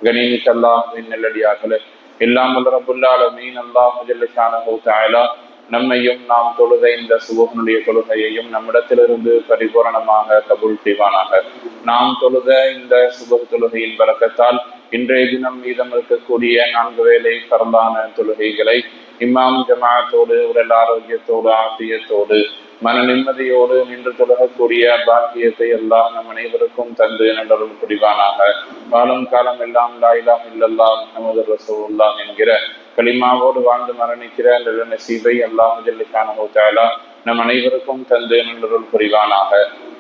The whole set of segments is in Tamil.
கணினிக்கு அல்லாஹ்வின் நல்லடியார்களே, எல்லாம் வல்ல ரப்புல் ஆலமீன் அல்லாஹ் ஜல்ல ஷானஹு தஆலா நம்மையும் நாம் தொழுத இந்த சுபஹனுடைய தொழுகையையும் நம்மிடத்திலிருந்து பரிபூரணமாக கபூல் செய்வானாக. நாம் தொழுத இந்த சுபஹ் தொழுகையின் பரக்கத்தால் இன்றைய தினம் மீதம் இருக்கக்கூடிய 4 வேளை பரந்தான தொழுகைகளை இமாம் ஜமாஅத்தோடு உடல் ஆரோக்கியத்தோடு ஆபியத்தோடு மன நிம்மதியோடு நின்று தொழகக்கூடிய பாக்கியத்தை எல்லாம் நம் அனைவருக்கும் தந்து நல்லருள் புரிவானாக. வாழும் காலம் எல்லாம் லா இலாஹ இல்லல்லாஹ் முஹம்மது ரசூலுல்லாஹ் என்கிற கலிமாவோடு வாழ்ந்து மரணிக்கிற நல்ல நசீபை அல்லாஹ் ஜல்ல ஷானஹு தஆலா நம் அனைவருக்கும் தந்து நல்லருள் புரிவானாக.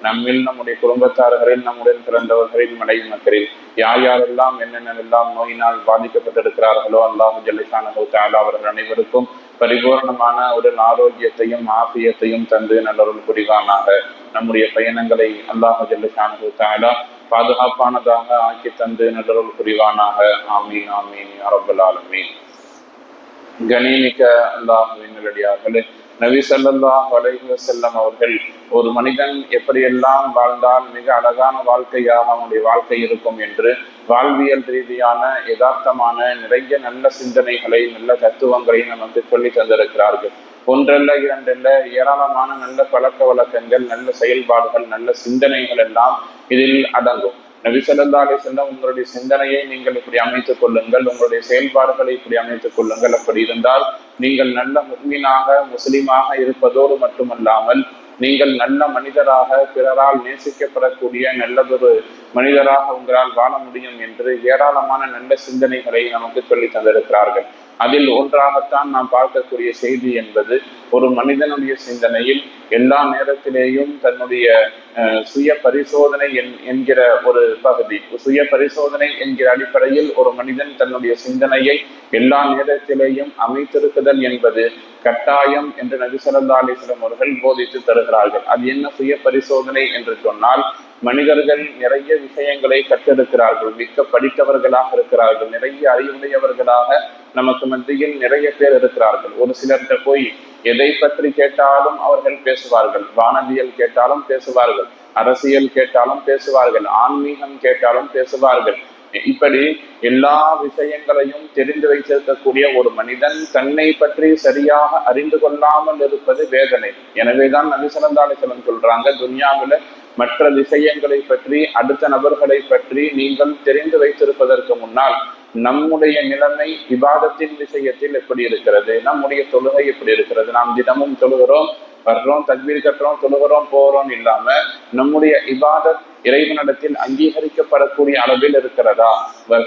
நம்மில் நம்முடைய குடும்பத்தார்களில் நம்முடன் பிறந்தவர்களில் மனைவி மக்களில் யாரெல்லாம் என்னென்னவெல்லாம் நோயினால் பாதிக்கப்பட்டிருக்கிறார்களோ அல்லாஹ் ஜல்ல ஷானஹு தஆலா அவர்கள் அனைவருக்கும் பரிபூர்ணமான உடல் ஆரோக்கியத்தையும் ஆபியத்தையும் தந்து நல்லருள் புரிவானாக. நம்முடைய பயணங்களை அல்லாஹ் ஜல்ல ஷானஹு தஆலா பாதுகாப்பானதாக ஆக்கி தந்து நல்லருள் புரிவானாக. ஆமீன் ஆமீன் யா ரப்பல் ஆலமீன். கணிமிக்க அல்லாஹ்வின் நல்லடியார்களே, நபி ஸல்லல்லாஹு அலைஹி வஸல்லம் அவர்கள் ஒரு மனிதன் எப்படியெல்லாம் வாழ்ந்தால் மிக அழகான வாழ்க்கையாக அவனுடைய வாழ்க்கை இருக்கும் என்று வாழ்வியல் ரீதியான யதார்த்தமான நிறைய நல்ல சிந்தனைகளை நல்ல தத்துவங்களை நமக்கு சொல்லி தந்திருக்கிறார்கள். ஒன்றல்ல இரண்டல்ல ஏராளமான நல்ல பழக்க வழக்கங்கள், நல்ல செயல்பாடுகள், நல்ல சிந்தனைகள் எல்லாம் இதில் அடங்கும். நபி ஸல்லல்லாஹு அலைஹி வஸல்லம் உங்களுடைய சிந்தனையை நீங்கள் இப்படி அமைத்துக் கொள்ளுங்கள், உங்களுடைய செயல்பாடுகளை இப்படி அமைத்துக் கொள்ளுங்கள். அப்படி இருந்தால் நீங்கள் நல்ல முஃமினாக முஸ்லிமாக இருப்பதோடு மட்டுமல்லாமல் நீங்கள் நல்ல மனிதராக பிறரால் நேசிக்கப்படக்கூடிய நல்லதொரு மனிதராக உங்களால் வாழ முடியும் என்று ஏராளமான நல்ல சிந்தனைகளை நமக்கு சொல்லி தந்திருக்கிறார்கள். அதில் ஒன்றாகத்தான் நாம் பார்க்கக்கூடிய செய்தி என்பது, ஒரு மனிதனுடைய சிந்தனையில் எல்லா நேரத்திலேயும் தன்னுடைய சுய பரிசோதனை என்கிற ஒரு பகுதி, சுய பரிசோதனை என்கிற அடிப்படையில் ஒரு மனிதன் தன்னுடைய சிந்தனையை எல்லா நேரத்திலேயும் அமைத்திருக்குதல் என்பது கட்டாயம் என்று நபி ஸல்லல்லாஹு அலைஹி வஸல்லம் அவர்கள் போதித்து தருகிறார்கள். அது என்ன சுய பரிசோதனை என்று சொன்னால், மனிதர்கள் நிறைய விஷயங்களை கற்றெடுக்கிறார்கள், மிக்க படித்தவர்களாக இருக்கிறார்கள், நிறைய அறிவுடையவர்களாக நமக்கு மத்தியில் நிறைய பேர் இருக்கிறார்கள். ஒரு சிலர்கிட்ட போய் எதை பற்றி கேட்டாலும் அவர்கள் பேசுவார்கள், வானவியல் கேட்டாலும் பேசுவார்கள், அரசியல் கேட்டாலும் பேசுவார்கள், ஆன்மீகம் கேட்டாலும் பேசுவார்கள். இப்படி எல்லா விஷயங்களையும் தெரிந்து வைத்திருக்கக்கூடிய ஒரு மனிதன் தன்னை பற்றி சரியாக அறிந்து கொள்ளாமல் இருப்பது வேதனை. எனவேதான் நபி ஸல்லல்லாஹு அலைஹி வஸல்லம் சொல்றாங்க, துன்யாவில மற்ற விஷயங்களை பற்றி, அடுத்த நபர்களை பற்றி நீங்கள் தெரிந்து வைத்திருப்பதற்கு முன்னால் நம்முடைய நிலைமை இபாதத்தின் விஷயத்தில் எப்படி இருக்கிறது, நம்முடைய தொழுகை எப்படி இருக்கிறது, நாம் தினமும் தொழுகிறோம், வர்றோம், தக்பீர் கட்டுறோம், தொழுகிறோம், போறோம் இல்லாம நம்முடைய இபாதத் இறைவனிடத்தில் அங்கீகரிக்கப்படக்கூடிய அளவில் இருக்கிறதா,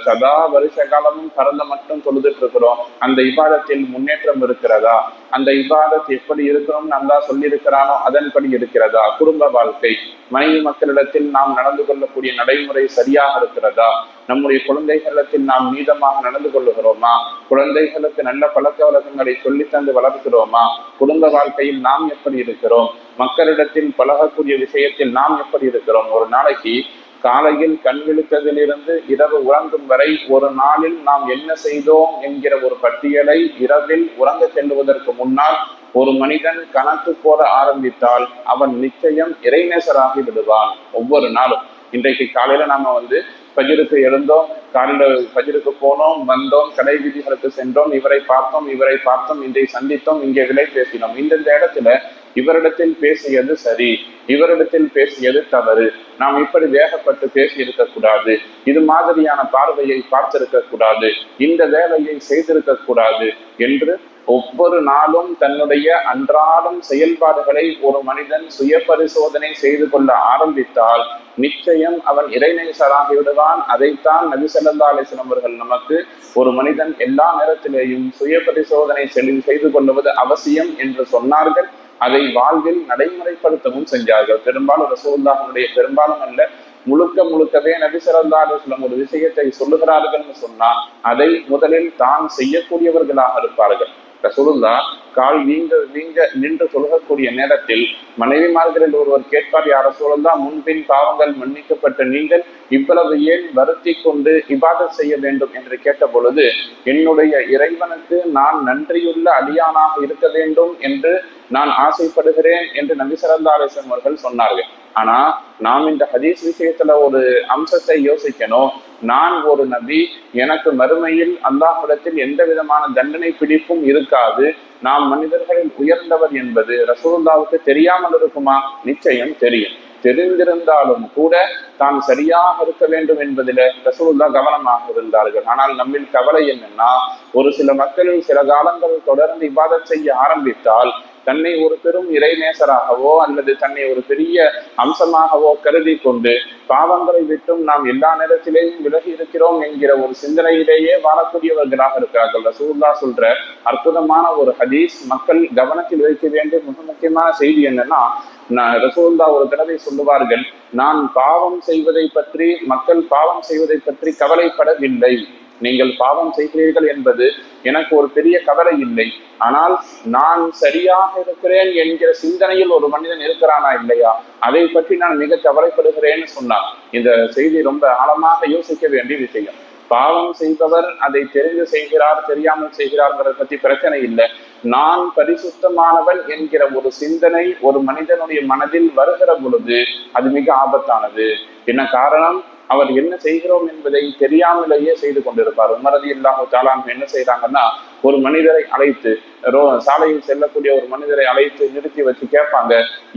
சதா வருஷ காலமும் பறந்த மட்டும் தொழுதுட்டு இருக்கிறோம், அந்த இபாதத்தில் முன்னேற்றம் இருக்கிறதா, அந்த இபாதத் எப்படி இருக்கிறோம்னு அல்லாஹ் சொல்லியிருக்கிறானோ அதன்படி இருக்கிறதா, குடும்ப வாழ்க்கை, மனைவி மக்களிடத்தில் நாம் நடந்து கொள்ளக்கூடிய நடைமுறை சரியாக இருக்கிறதா, நம்முடைய குழந்தைகளிடத்தில் நாம் நீதமாக நடந்து கொள்ளுகிறோமா, குழந்தைகளுக்கு நல்ல பழக்க வழக்கங்களை சொல்லித்தந்து வளர்க்கிறோமா, குடும்ப வாழ்க்கையில் நாம் எப்படி இருக்கிறோம், மக்களிடத்தில் பழகக்கூடிய விஷயத்தில் நாம் எப்படி இருக்கிறோம். ஒரு நாளைக்கு காலையில் கண் விழித்ததிலிருந்து இரவு உறங்கும் வரை ஒரு நாளில் நாம் என்ன செய்தோம் என்கிற ஒரு பட்டியலை இரவில் உறங்க செல்லுவதற்கு முன்னால் ஒரு மனிதன் கணக்கு போட ஆரம்பித்தால் அவன் நிச்சயம் இறைநேசராகி விடுவான். ஒவ்வொரு நாளும் இன்றைக்கு காலையில நாம ஃபஜ்ருக்கு எழுந்தோம், காலையில் ஃபஜ்ருக்கு போனோம், வந்தோம், கடை வீதிகளுக்கு சென்றோம், இவரை பார்த்தோம், இன்றை சந்தித்தோம், இங்கே விலை பேசினோம், இந்த இடத்துல இவரிடத்தில் பேசியது சரி, இவரிடத்தில் பேசியது தவறு, நாம் இப்படி வேகப்பட்டு பேசி இருக்கக்கூடாது, இது மாதிரியான பார்வையை பார்த்திருக்க கூடாது, இந்த வேலையை செய்திருக்க கூடாது என்று ஒவ்வொரு நாளும் தன்னுடைய அன்றாடம் செயல்பாடுகளை ஒரு மனிதன் சுய பரிசோதனை செய்து கொள்ள ஆரம்பித்தால் நிச்சயம் அவன் இறைநேசராகி விடுவான். அதைத்தான் நபி ஸல்லல்லாஹு அலைஹி வஸல்லம் அவர்கள் நமக்கு ஒரு மனிதன் எல்லா நேரத்திலேயும் சுய பரிசோதனை செய்து கொள்வது அவசியம் என்று சொன்னார்கள். அதை வாழ்வில் நடைமுறைப்படுத்தவும் செஞ்சார்கள். பெரும்பாலும் ரசூலுல்லாஹ்வுடைய பெரும்பாலும் அல்ல, முழுக்கவே நபி ஸல்லல்லாஹு அலைஹி வஸல்லம் ஒரு விஷயத்தை சொல்லுகிறார்கள் சொன்னால் அதை முதலில் தான் செய்யக்கூடியவர்களாக இருப்பார்கள். ரசூலுல்லாஹ் கால் வீங்க நின்று தொழுகக்கூடிய நேரத்தில் மனைவிமார்களில் ஒருவர் கேட்பார், யார் ரசூலுல்லாஹ், முன்பின் பாவங்கள் மன்னிக்கப்பட்ட நீங்கள் இவ்வளவு ஏன் வருத்தி கொண்டு இபாதத் செய்ய வேண்டும் என்று கேட்ட பொழுது, என்னுடைய இறைவனுக்கு நான் நன்றியுள்ள அடியானாக இருக்க வேண்டும் என்று நான் ஆசைப்படுகிறேன் என்று நபி ஸல்லல்லாஹு அலைஹி வஸல்லம் அவர்கள் சொன்னார்கள். ஆனா நாம் இந்த ஹதீஸ் விஷயத்துல ஒரு அம்சத்தை யோசிக்கணும். நான் ஒரு நபி, எனக்கு மறுமையில் அல்லாஹ்விடத்தில் எந்த விதமான தண்டனை பிடிப்பும் இருக்காது, நாம் மனிதர்களில் உயர்ந்தவர் என்பது ரசூலுல்லாஹ்வுக்கு தெரியாமல் இருக்குமா? நிச்சயம் தெரியும். தெரிந்திருந்தாலும் கூட தான் சரியாக இருக்க வேண்டும் என்பதில் ரசூலுல்லாஹ் கவனமாக இருந்தார்கள். ஆனால் நம்மில் கவலை என்னன்னா, ஒரு சில மக்களில் சில காலங்கள் தொடர்ந்து இபாதத் செய்ய ஆரம்பித்தால் தன்னை ஒரு பெரும் இறைநேசராகவோ அல்லது தன்னை ஒரு பெரிய அம்சமாகவோ கருதி கொண்டு பாவங்களை விட்டும் நாம் எல்லா நேரத்திலேயும் விலகி இருக்கிறோம் என்கிற ஒரு சிந்தனையிலேயே வாழக்கூடியவர்களாக இருக்கிறார்கள். ரசூலுல்லாஹ் சொல்ற அற்புதமான ஒரு ஹதீஸ், மக்கள் கவனத்தில் வைக்க வேண்டிய மிக முக்கியமான செய்தி என்னன்னா, ரசூலுல்லாஹ் ஒரு தடவை சொல்லுவார்கள், நான் பாவம் செய்வதை பற்றி, மக்கள் பாவம் செய்வதை பற்றி கவலைப்படவில்லை. நீங்கள் பாவம் செய்கிறீர்கள் என்பது எனக்கு ஒரு பெரிய கவலை இல்லை. ஆனால் நான் சரியாக இருக்கிறேன் என்கிற சிந்தனையில் ஒரு மனிதன் இருக்கிறானா இல்லையா, அதை பற்றி நான் மிக கவலைப்படுகிறேன்னு சொன்னான். இந்த செய்தி ரொம்ப ஆழமாக யோசிக்க வேண்டிய விஷயம். பாவம் செய்பவர் அதை தெரிந்து செய்கிறார், தெரியாமல் செய்கிறார்ங்கிறத பத்தி பிரச்சனை இல்லை. நான் பரிசுத்தமானவன் என்கிற ஒரு சிந்தனை ஒரு மனிதனுடைய மனதில் வருகிற பொழுது அது மிக ஆபத்தானது. என்ன காரணம்? அவர் என்ன செய்கிறோம் என்பதை தெரியாமலேயே செய்து கொண்டிருப்பார். உமர் ரலியல்லாஹு தஆலா அன்ஹு என்ன செய்யறாங்கன்னா, ஒரு மனிதரை அழைத்து, சாலையில் செல்லக்கூடிய ஒரு மனிதரை அழைத்து நிறுத்தி வச்சு கேட்பாங்க,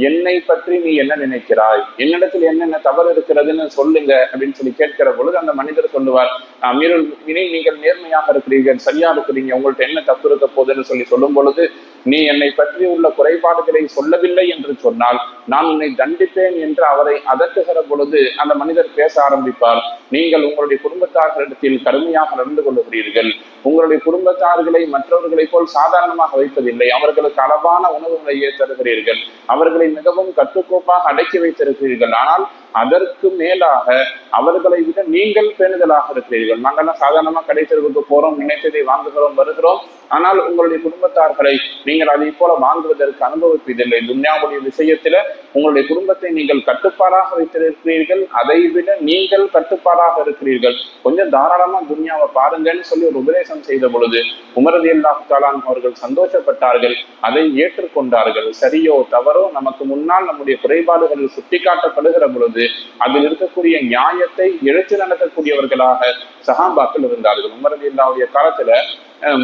என்னை பற்றி நீ என்ன நினைக்கிறாய், என்னிடத்தில் என்னென்ன தவறு இருக்கிறதுன்னு சொல்லுங்க அப்படின்னு சொல்லி கேட்கிற பொழுது அந்த மனிதர் சொல்லுவார், அமீருல் முஃமினீன், நீங்கள் நேர்மையாக இருக்கிறீர்கள், சரியா இருக்கிறீங்க, உங்கள்ட்ட என்ன தப்பு இருக்க போகுதுன்னு சொல்லும் பொழுது, நீ என்னை பற்றி உள்ள குறைபாடுகளை சொல்லவில்லை என்று சொன்னால் நான் உன்னை தண்டிப்பேன் என்று அவரை அதட்டுகிற பொழுது அந்த மனிதர் பேச ஆரம்பிப்பார், நீங்கள் உங்களுடைய குடும்பத்தார்களிடத்தில் கடுமையாக நடந்து கொள்ளுகிறீர்கள், உங்களுடைய குடும்பத்தார்களை மற்றவர்களை போல் சாதாரணமாக வைப்பதில்லை, அவர்களுக்கு அளவான உணவுகளையே தருகிறீர்கள், அவர்களை மிகவும் கட்டுக்கோப்பாக அடக்கி வைத்திருக்கிறீர்கள், ஆனால் அதற்கு மேலாக அவர்களை விட நீங்கள் பேணுதலாக இருக்கிறீர்கள். நாங்கள்லாம் சாதாரணமா கடை தெருவுக்கு போறோம், நினைத்ததை வாங்குகிறோம், வருகிறோம், ஆனால் உங்களுடைய குடும்பத்தார்களை நீங்கள் அதை போல வாங்குவதற்கு அனுபவிப்பதில்லை. துன்யாவுடைய விஷயத்துல உங்களுடைய குடும்பத்தை நீங்கள் கட்டுப்பாடாக வைத்திருக்கிறீர்கள், அதை விட நீங்கள் கட்டுப்பாடாக இருக்கிறீர்கள், கொஞ்சம் தாராளமா துன்யாவை பாருங்கன்னு சொல்லி ஒரு உபதேசம் செய்த பொழுது உமர் ரலியல்லாஹு தஆலா அவர்கள் சந்தோஷப்பட்டார்கள், அதை ஏற்றுக்கொண்டார்கள். சரியோ தவறோ நமக்கு முன்னால் நம்முடைய குறைபாடுகளில் சுட்டிக்காட்டப்படுகிற பொழுது அதில் இருக்கக்கூடிய நியாயத்தை எடுத்து நடக்கக்கூடியவர்களாக சஹாபாக்கள் இருந்தார்கள். உமர் ரலியல்லாஹுடைய காலத்துல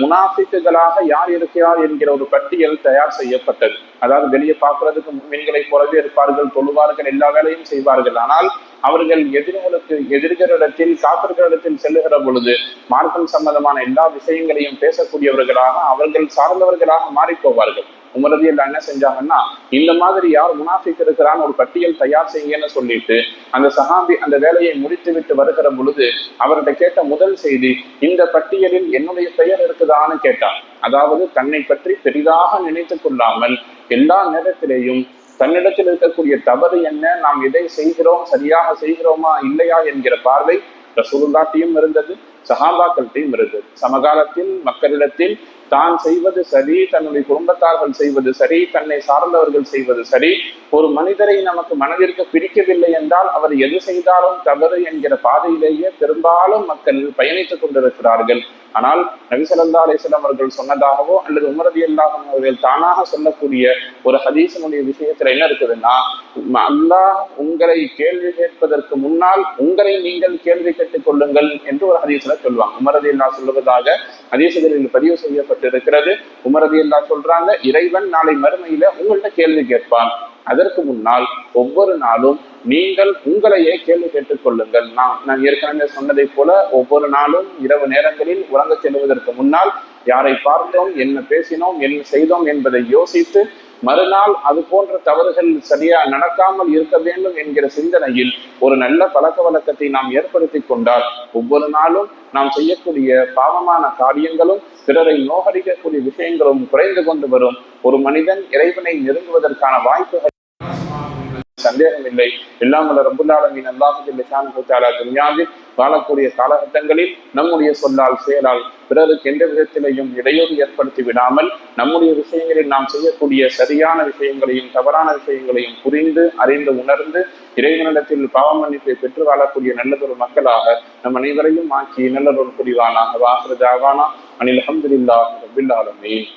முனாஃபிக்குகளாக யார் இருக்கிறார் என்கிற ஒரு பட்டியல் தயார் செய்யப்பட்டது. அதாவது வெளியே பார்க்கறதுக்கு முஃமின்களை போலவே இருப்பார்கள், தொழுவார்கள், எல்லா வேலையும் செய்வார்கள், ஆனால் அவர்கள் எதிர்களிடத்தில் காபிர்களிடத்தில் செல்லுகிற பொழுது மார்க்கம் சம்பந்தமான எல்லா விஷயங்களையும் பேசக்கூடியவர்களாக அவர்கள் சார்ந்தவர்களாக மாறி போவார்கள். உமர் ரலியல்லாஹு என்ன செஞ்சாங்கன்னா, இந்த மாதிரி யார் முனாஃபிக் இருக்கிறான்னு ஒரு பட்டியல் தயார் செய்யுங்கன்னு சொல்லிட்டு அந்த சஹாபி அந்த வேலையை முடித்து விட்டு வருகிற பொழுது அவர்கிட்ட கேட்ட முதல் செய்தி, இந்த பட்டியலில் என்னுடைய பெயர் இருக்குதான்னு கேட்டார். அதாவது தன்னை பற்றி பெரிதாக நினைத்துக் கொள்ளாமல் எல்லா நேரத்திலேயும் தன்னிடத்தில் இருக்கக்கூடிய தவறு என்ன, நாம் எதை செய்கிறோம், சரியாக செய்கிறோமா இல்லையா என்கிற பார்வை ரசூலுல்லாஹ்விடம் இருந்தது, சஹாபாக்கள்கிட்டையும் இருந்தது. சமகாலத்தில் மக்களிடத்தில் தான் செய்வது சரி, தன்னுடைய குடும்பத்தார்கள் செய்வது சரி, தன்னை சார்ந்தவர்கள் செய்வது சரி, ஒரு மனிதரை நமக்கு மனதிற்கு பிடிக்கவில்லை என்றால் அவர் எது செய்தாலும் தவறு என்கிற பாதையிலேயே பெரும்பாலும் மக்கள் பயணித்துக் கொண்டிருக்கிறார்கள். ஆனால் நபி ஸல்லல்லாஹு அலைஹி வஸல்லம் அவர்கள் சொன்னதாகவோ அல்லது உமர் ரலியல்லாஹு அன்ஹு அவர்கள் தானாக சொல்லக்கூடிய ஒரு ஹதீஸினுடைய விஷயத்துல என்ன இருக்குதுன்னா, அல்லாஹ் உங்களை கேள்வி கேட்பதற்கு முன்னால் உங்களை நீங்கள் கேள்வி கேட்டுக் கொள்ளுங்கள் என்று ஒரு ஹதீஸ்ல சொல்லுவாங்க. உமர் ரலியல்லாஹு சொல்லுவதாக ஹதீஸ்களில் பதிவு செய்யப்பட்டிருக்கிறது. உமர் ரலியல்லாஹு சொல்றாங்க, இறைவன் நாளை மறுமையில உங்கள்கிட்ட கேள்வி கேட்பான், அதற்கு முன்னால் ஒவ்வொரு நாளும் நீங்கள் உங்களையே கேள்வி கேட்டுக் கொள்ளுங்கள். நான் ஏற்கனவே சொன்னதை போல ஒவ்வொரு நாளும் இரவு நேரங்களில் உறங்க செல்வதற்கு முன்னால் யாரை பார்த்தோம், என்ன பேசினோம், என்ன செய்தோம் என்பதை யோசித்து மறுநாள் அது போன்ற தவறுகள் சரியா நடக்காமல் இருக்க வேண்டும் என்கிற சிந்தனையில் ஒரு நல்ல பழக்க வழக்கத்தை நாம் ஏற்படுத்தி கொண்டால் ஒவ்வொரு நாளும் நாம் செய்யக்கூடிய பாவமான காரியங்களும் பிறரை நோகடிக்கக்கூடிய விஷயங்களும் குறைந்து கொண்டு வரும். ஒரு மனிதன் இறைவனை நெருங்குவதற்கான வாய்ப்புகள் சந்தேகம் இல்லை. எல்லாம் வல்ல ரப்புல் ஆலமீன் அல்லாஹ் ஜல்ல ஷானுஹு தஆலா துன்யாவில் வாழக்கூடிய காலகட்டங்களில் நம்முடைய சொல்லால் செயலால் பிறருக்கு எந்த விதத்திலையும் இடையூறு ஏற்படுத்தி விடாமல் நம்முடைய விஷயங்களில் நாம் செய்யக்கூடிய சரியான விஷயங்களையும் தவறான விஷயங்களையும் புரிந்து அறிந்து உணர்ந்து இறைவனிடத்தில் பாவ மன்னிப்பை பெற்று வாழக்கூடிய நல்லதொரு மக்களாக நம் அனைவரையும் ஆக்கி நல்லதொரு புரிவானாக. வாஹிரு தஅவானா அனில் ஹம்துலில்லாஹி ரப்பில் ஆலமீன்.